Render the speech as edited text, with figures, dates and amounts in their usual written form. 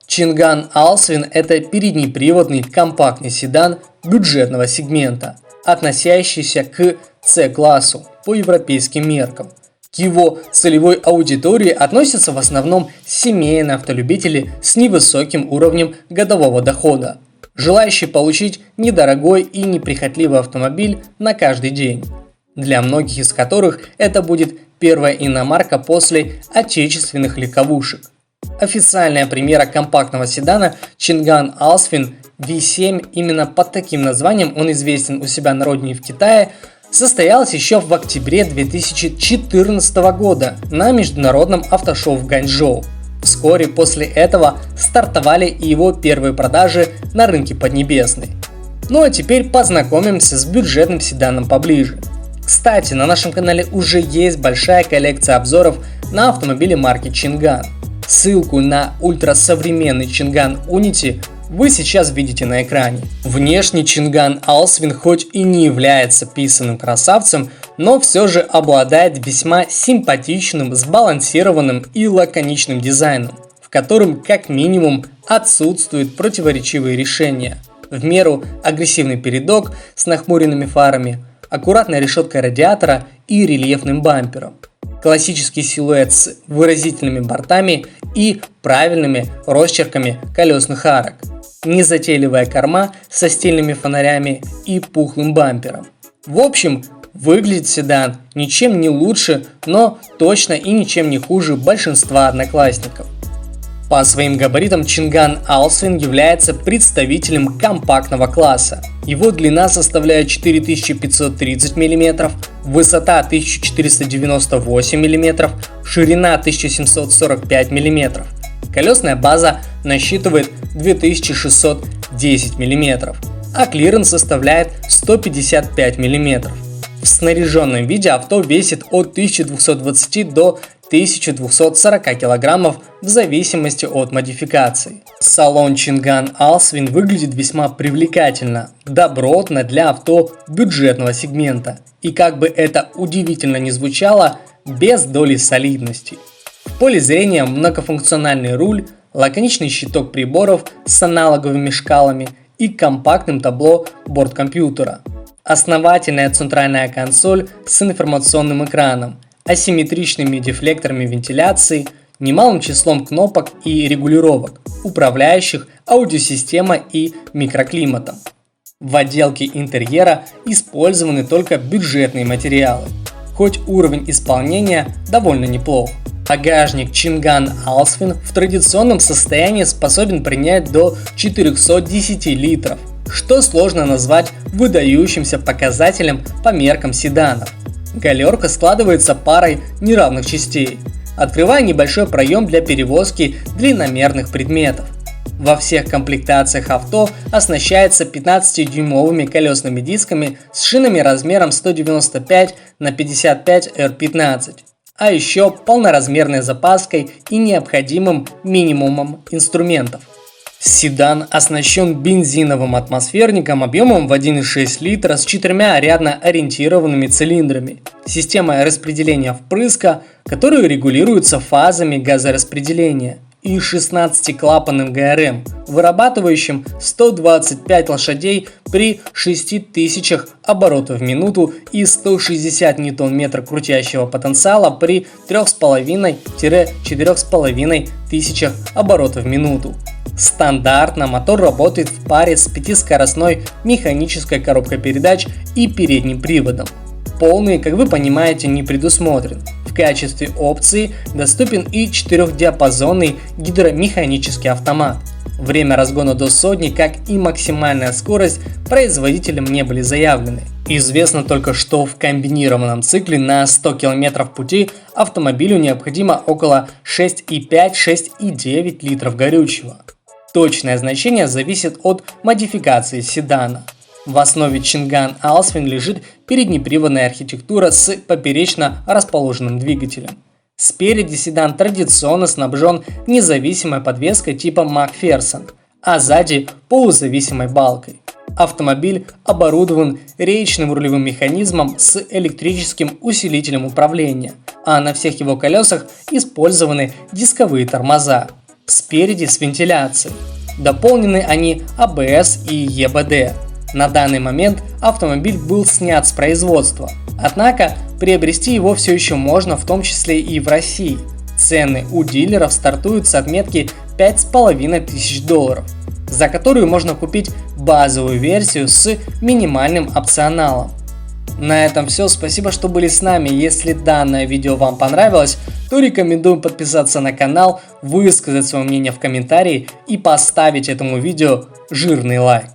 Чинган Alsvin – это переднеприводный компактный седан бюджетного сегмента, относящийся к C-классу по европейским меркам. К его целевой аудитории относятся в основном семейные автолюбители с невысоким уровнем годового дохода, желающие получить недорогой и неприхотливый автомобиль на каждый день, для многих из которых это будет первая иномарка после отечественных легковушек. Официальная премьера компактного седана Чинган Alsvin V7, именно под таким названием он известен у себя на родине в Китае, состоялась еще в октябре 2014 года на международном автошоу в Ганчжоу. Вскоре после этого стартовали и его первые продажи на рынке Поднебесной. Ну а теперь познакомимся с бюджетным седаном поближе. Кстати, на нашем канале уже есть большая коллекция обзоров на автомобили марки Чинган. Ссылку на ультрасовременный Чинган Unity вы сейчас видите на экране. Внешне Чинган Alsvin хоть и не является писаным красавцем, но все же обладает весьма симпатичным, сбалансированным и лаконичным дизайном, в котором как минимум отсутствуют противоречивые решения. В меру агрессивный передок с нахмуренными фарами, аккуратная решетка радиатора и рельефным бампером. Классический силуэт с выразительными бортами и правильными росчерками колесных арок. Незатейливая корма со стильными фонарями и пухлым бампером. В общем, выглядит седан ничем не лучше, но точно и ничем не хуже большинства одноклассников. По своим габаритам Чинган Alsvin является представителем компактного класса. Его длина составляет 4530 мм, высота 1498 мм, ширина 1745 мм. Колесная база насчитывает 2610 мм, а клиренс составляет 155 мм. В снаряженном виде авто весит от 1220 до 1240 кг в зависимости от модификации. Салон Чинган Alsvin выглядит весьма привлекательно, добротно для авто бюджетного сегмента и, как бы это удивительно ни звучало, без доли солидности. В поле зрения многофункциональный руль, лаконичный щиток приборов с аналоговыми шкалами и компактным табло борткомпьютера. Основательная центральная консоль с информационным экраном, асимметричными дефлекторами вентиляции, немалым числом кнопок и регулировок, управляющих аудиосистемой и микроклиматом. В отделке интерьера использованы только бюджетные материалы, хоть уровень исполнения довольно неплох. Багажник Чинган Alsvin в традиционном состоянии способен принять до 410 литров, что сложно назвать выдающимся показателем по меркам седанов. Галерка складывается парой неравных частей, открывая небольшой проем для перевозки длинномерных предметов. Во всех комплектациях авто оснащается 15-дюймовыми колесными дисками с шинами размером 195 на 55 R15, а еще полноразмерной запаской и необходимым минимумом инструментов. Седан оснащен бензиновым атмосферником объемом в 1,6 литра с 4 рядно ориентированными цилиндрами, системой распределения впрыска, которая регулируется фазами газораспределения, и 16-клапанным ГРМ, вырабатывающим 125 лошадей при 6000 оборотов в минуту и 160 Нм крутящего потенциала при 3,5-4,5 тысячах оборотов в минуту. Стандартно мотор работает в паре с 5-скоростной механической коробкой передач и передним приводом. Полный, как вы понимаете, не предусмотрен. В качестве опции доступен и 4-диапазонный гидромеханический автомат. Время разгона до сотни, как и максимальная скорость, производителем не были заявлены. Известно только, что в комбинированном цикле на 100 км пути автомобилю необходимо около 6,5-6,9 литров горючего. Точное значение зависит от модификации седана. В основе Чинган Alsvin лежит переднеприводная архитектура с поперечно расположенным двигателем. Спереди седан традиционно снабжен независимой подвеской типа McPherson, а сзади полузависимой балкой. Автомобиль оборудован речным рулевым механизмом с электрическим усилителем управления, а на всех его колесах использованы дисковые тормоза. Спереди с вентиляцией. Дополнены они ABS и EBD. На данный момент автомобиль был снят с производства, однако приобрести его все еще можно, в том числе и в России. Цены у дилеров стартуют с отметки $5500, за которую можно купить базовую версию с минимальным опционалом. На этом все, спасибо, что были с нами. Если данное видео вам понравилось, то рекомендую подписаться на канал, высказать свое мнение в комментарии и поставить этому видео жирный лайк.